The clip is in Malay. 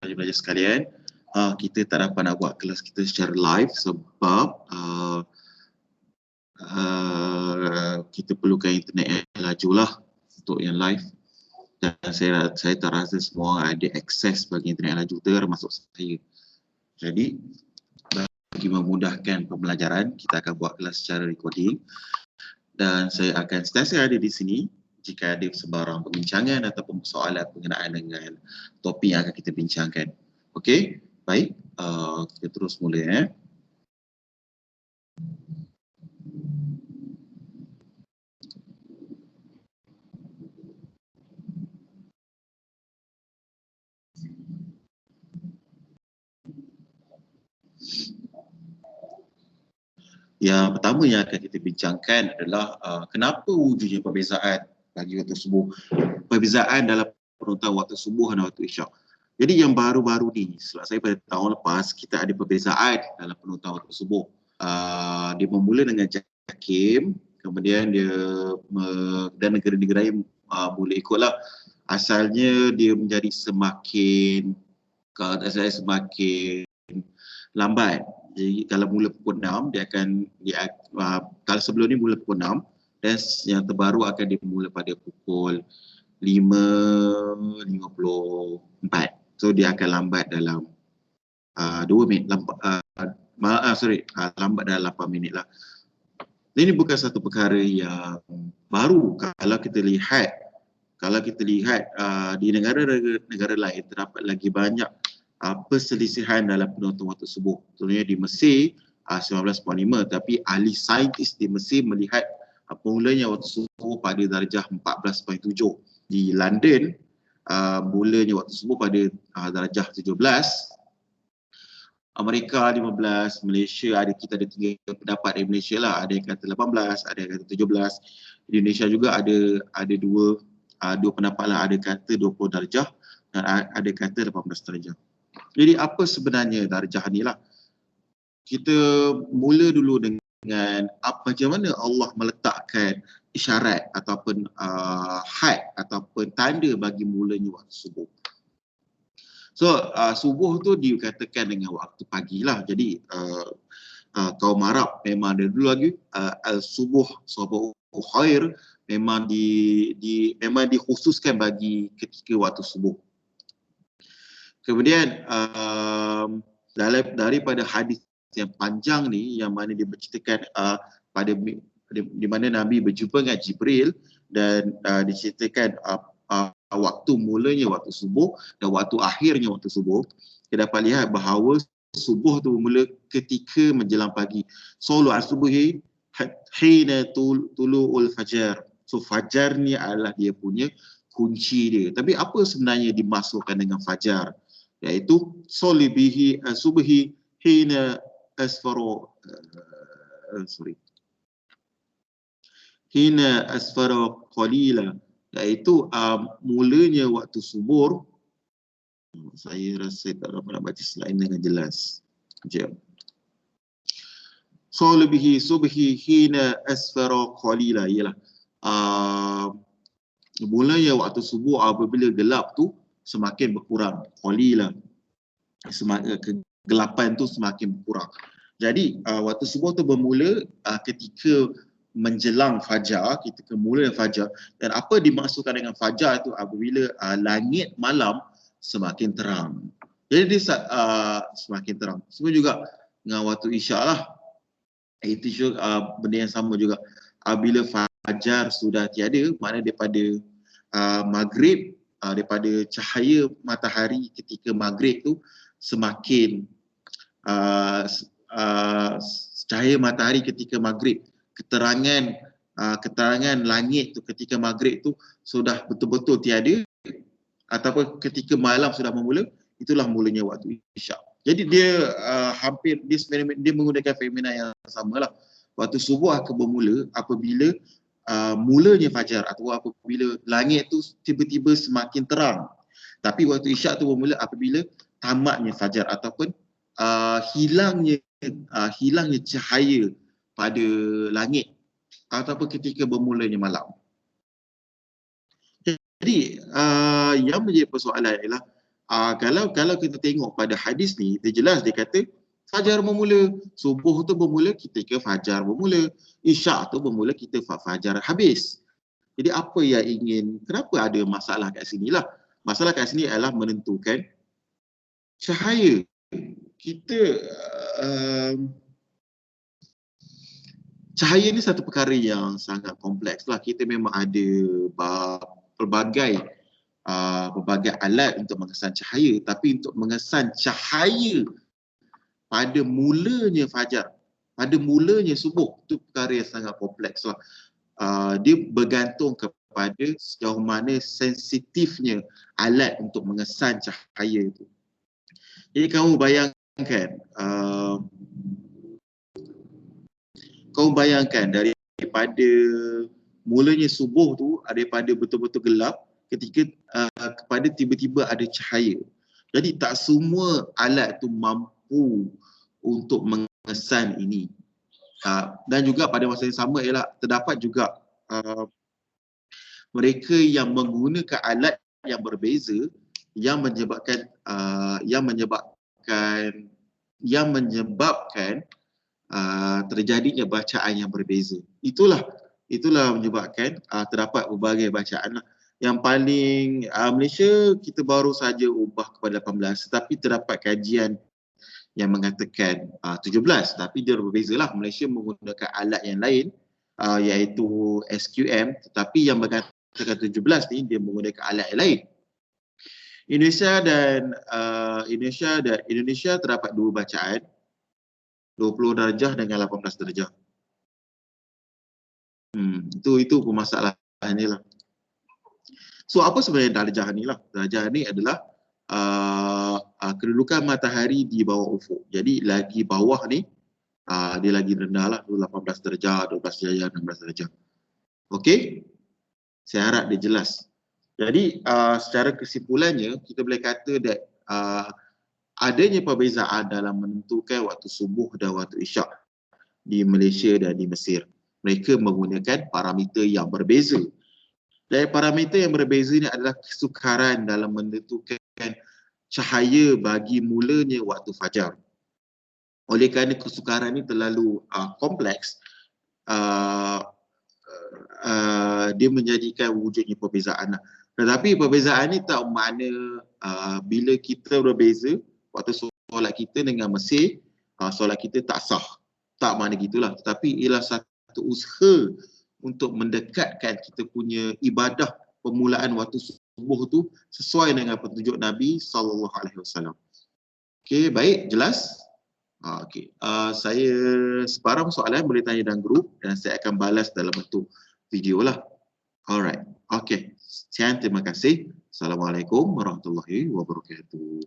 pelajar-pelajar sekalian, kita tak dapat nak buat kelas kita secara live sebab kita perlukan internet yang laju lah untuk yang live, dan saya tak rasa semua ada akses bagi internet yang laju, termasuk saya. Jadi bagi memudahkan pembelajaran, kita akan buat kelas secara recording dan saya akan sentiasa ada di sini jika ada sebarang perbincangan ataupun soalan berkenaan dengan topik yang akan kita bincangkan. Okey, baik, kita terus mula. Yang pertama yang akan kita bincangkan adalah kenapa wujudnya perbezaan bagi waktu subuh. Perbezaan dalam penentuan waktu subuh dan waktu isyak. Jadi yang baru-baru ni, sebab saya pada tahun lepas, kita ada perbezaan dalam penentuan waktu subuh. Dia bermula dengan JAKIM, kemudian dia dan negara-negara yang boleh ikutlah. Asalnya dia menjadi semakin lambat. Jadi kalau mula pukul 6, kalau sebelum ni mula pukul 6 dan yang terbaru akan dimula pada pukul 5.54. So dia akan lambat dalam 2 minit. Lambat dalam 8 minit lah. Ini bukan satu perkara yang baru. Kalau kita lihat di negara lain terdapat lagi banyak perselisihan dalam penentuan waktu subuh. Contohnya di Mesir 19.5, tapi ahli saintis di Mesir melihat mulanya waktu subuh pada darjah 14.7. Di London mulanya waktu subuh pada darjah 17. Amerika 15, Malaysia kita ada 3 pendapat dari Malaysia lah. Ada yang kata 18, ada yang kata 17. Indonesia juga ada dua pendapat lah. Ada kata 20 darjah dan ada kata 18 darjah. Jadi apa sebenarnya darjah ni lah? Kita mula dulu dengan bagaimana Allah meletakkan isyarat ataupun had ataupun tanda bagi mulanya waktu subuh. So subuh tu dikatakan dengan waktu pagi lah. Jadi kaum Arab memang ada dulu lagi subuh khair memang dikhususkan bagi ketika waktu subuh. Kemudian daripada hadis yang panjang ni, yang mana dia berceritakan di mana Nabi berjumpa dengan Jibril dan diceritakan waktu mulanya waktu subuh dan waktu akhirnya waktu subuh. Kita dapat lihat bahawa subuh tu bermula ketika menjelang pagi. Solat subuhi hina tulu'ul fajar. So fajar ni adalah dia punya kunci dia. Tapi apa sebenarnya dimasukkan dengan fajar? Iaitu solibihi subhi hina asfaro hina asfaro qalila, iaitu mulanya waktu subuh. Saya rasa tak dapat nak baca slide dengan jelas. Sekejap. Solibihi subhi hina asfaro qalila, ialah mulanya waktu subuh apabila gelap tu semakin berkurang, qalila, kegelapan tu semakin berkurang. Jadi waktu subuh tu bermula ketika menjelang fajar, ketika mula fajar. Dan apa dimaksudkan dengan fajar itu apabila langit malam semakin terang. Jadi dia semakin terang. Semua juga dengan waktu isyak lah. Itu juga benda yang sama juga. Bila fajar sudah tiada, maknanya daripada maghrib, daripada cahaya matahari ketika maghrib tu semakin cahaya matahari ketika maghrib, keterangan langit tu ketika maghrib tu sudah betul-betul tiada, ataupun ketika malam sudah memula, itulah mulanya waktu isyak. Jadi dia dia menggunakan fenomena yang samalah. Waktu subuh akan bermula apabila mulanya fajar atau apabila langit tu tiba-tiba semakin terang. Tapi waktu isyak tu bermula apabila tamatnya fajar ataupun hilangnya cahaya pada langit ataupun ketika bermulanya malam. Jadi yang menjadi persoalan ialah Kalau kita tengok pada hadis ni, dia jelas dia kata fajar bermula, subuh tu bermula ketika fajar bermula, isyak tu bermula kita fajar habis. Jadi apa yang kenapa ada masalah kat sini lah? Masalah kat sini adalah menentukan cahaya. Kita cahaya ni satu perkara yang sangat kompleks lah. Kita memang ada pelbagai alat untuk mengesan cahaya, tapi untuk mengesan cahaya pada mulanya fajar, pada mulanya subuh, itu perkara yang sangat kompleks lah. Dia bergantung kepada sejauh mana sensitifnya alat untuk mengesan cahaya itu. Jadi kamu bayangkan, daripada mulanya subuh tu, daripada betul-betul gelap kepada tiba-tiba ada cahaya. Jadi tak semua alat tu mampu untuk mengesan ini. Dan juga pada masa yang sama ialah terdapat juga mereka yang menggunakan alat yang berbeza yang menyebabkan terjadinya bacaan yang berbeza. Itulah menyebabkan terdapat berbagai bacaan lah. Yang paling Malaysia kita baru saja ubah kepada 18, tetapi terdapat kajian yang mengatakan 17, tapi dia berbeza lah. Malaysia menggunakan alat yang lain iaitu SQM, tetapi yang mengatakan 17 ni dia menggunakan alat yang lain. Indonesia terdapat dua bacaan, 20 darjah dengan 18 darjah. Itu permasalahannya lah. So apa sebenarnya darjah ni lah? Darjah ni adalah kedudukan matahari di bawah ufuk. Jadi lagi bawah ni dia lagi rendah lah, 18 darjah, 12 darjah, 16 darjah. Okey? Saya harap dia jelas. Jadi secara kesimpulannya kita boleh kata that adanya perbezaan dalam menentukan waktu subuh dan waktu isyak di Malaysia dan di Mesir. Mereka menggunakan parameter yang berbeza. Dan parameter yang berbeza ini adalah kesukaran dalam menentukan cahaya bagi mulanya waktu fajar. Oleh kerana kesukaran ini terlalu kompleks, dia menjadikan wujudnya perbezaan. Tetapi perbezaan ini tak makna bila kita berbeza waktu solat kita dengan Mesir, solat kita tak sah. Tak makna gitulah. Tetapi ialah satu usaha untuk mendekatkan kita punya ibadah permulaan waktu subuh tu sesuai dengan petunjuk Nabi SAW. Okey, baik, jelas? Okey, saya sebarang soalan boleh tanya dalam grup dan saya akan balas dalam bentuk video lah. Alright, okey. Sekian, terima kasih. Assalamualaikum warahmatullahi wabarakatuh.